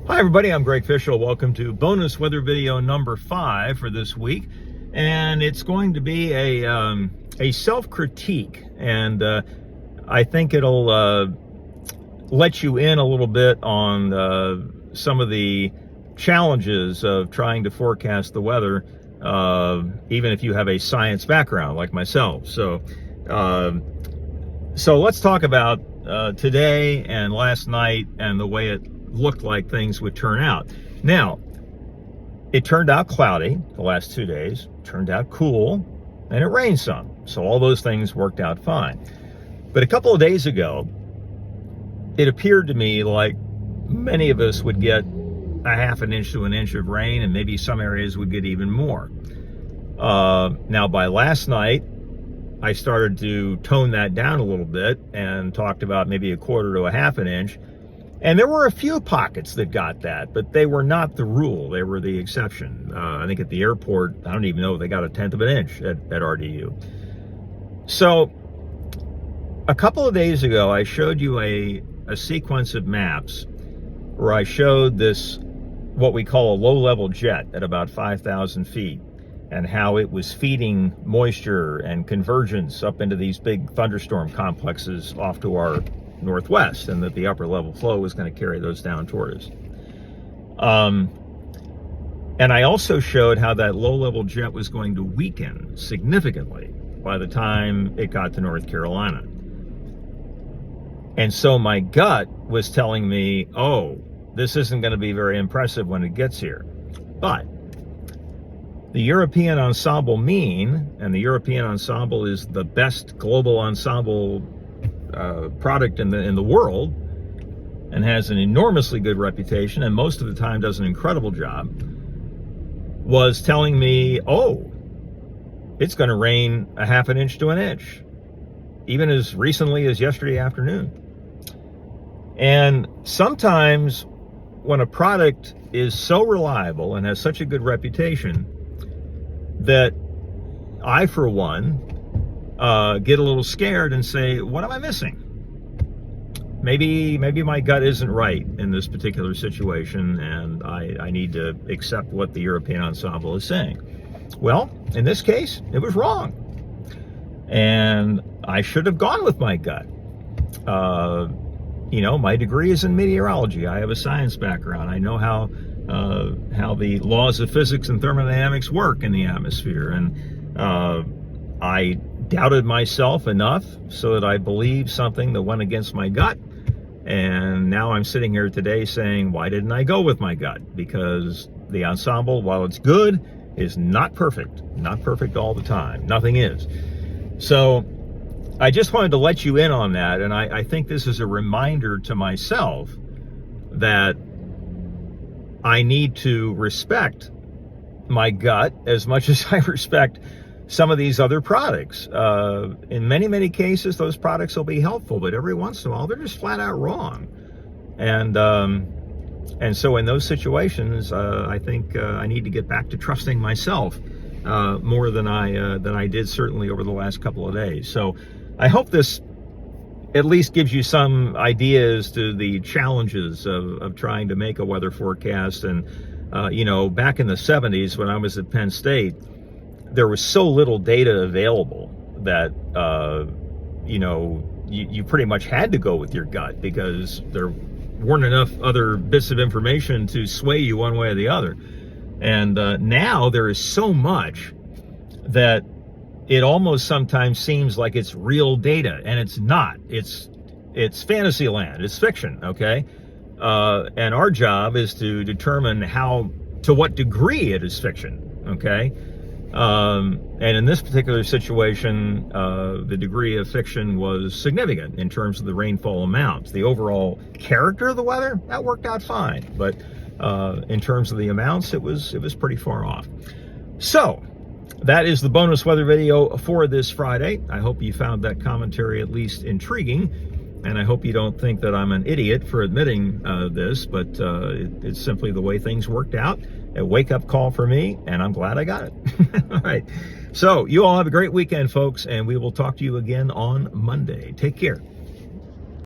Hi everybody, I'm Greg Fishel. Welcome to bonus weather video number 5 for this week. And it's going to be a self-critique, and I think it'll let you in a little bit on some of the challenges of trying to forecast the weather, even if you have a science background like myself. So let's talk about today and last night and the way it looked like things would turn out. Now, it turned out cloudy the last 2 days, turned out cool, and it rained some. So all those things worked out fine. But a couple of days ago, it appeared to me like many of us would get a half an inch to an inch of rain, and maybe some areas would get even more. Now, by last night, I started to tone that down a little bit and talked about maybe a quarter to a half an inch. And there were a few pockets that got that, but they were not the rule. They were the exception. I think at the airport, I don't even know if they got a tenth of an inch at RDU. So a couple of days ago, I showed you a sequence of maps where I showed this, what we call a low-level jet at about 5,000 feet, and how it was feeding moisture and convergence up into these big thunderstorm complexes off to our northwest, and that the upper level flow was going to carry those down toward us. And I also showed how that low level jet was going to weaken significantly by the time it got to North Carolina. And so my gut was telling me, oh, this isn't going to be very impressive when it gets here. But the European ensemble mean, and the European ensemble is the best global ensemble product in the world, and has an enormously good reputation, and most of the time does an incredible job, was telling me, oh, it's going to rain a half an inch to an inch, even as recently as yesterday afternoon. And sometimes when a product is so reliable and has such a good reputation, that I, for one, get a little scared and say, what am I missing? Maybe my gut isn't right in this particular situation, and I need to accept what the European ensemble is saying. Well, in this case, it was wrong. And I should have gone with my gut. My degree is in meteorology. I have a science background. I know how the laws of physics and thermodynamics work in the atmosphere. And I doubted myself enough so that I believed something that went against my gut. And now I'm sitting here today saying, why didn't I go with my gut? Because the ensemble, while it's good, is not perfect. Not perfect all the time. Nothing is. So I just wanted to let you in on that. And I think this is a reminder to myself that I need to respect my gut as much as I respect some of these other products. In many, many cases, those products will be helpful, but every once in a while, they're just flat out wrong. And so in those situations, I think I need to get back to trusting myself more than I did certainly over the last couple of days. So I hope this at least gives you some ideas to the challenges of trying to make a weather forecast. And back in the 70s when I was at Penn State, there was so little data available that, you pretty much had to go with your gut, because there weren't enough other bits of information to sway you one way or the other. And now there is so much that it almost sometimes seems like it's real data, and it's not. It's fantasy land. It's fiction, okay? And our job is to determine to what degree it is fiction, okay? And in this particular situation, the degree of fiction was significant in terms of the rainfall amounts. The overall character of the weather, that worked out fine. But in terms of the amounts, it was pretty far off. So that is the bonus weather video for this Friday. I hope you found that commentary at least intriguing. And I hope you don't think that I'm an idiot for admitting this, but it's simply the way things worked out. A wake-up call for me, and I'm glad I got it. All right. So you all have a great weekend, folks, and we will talk to you again on Monday. Take care.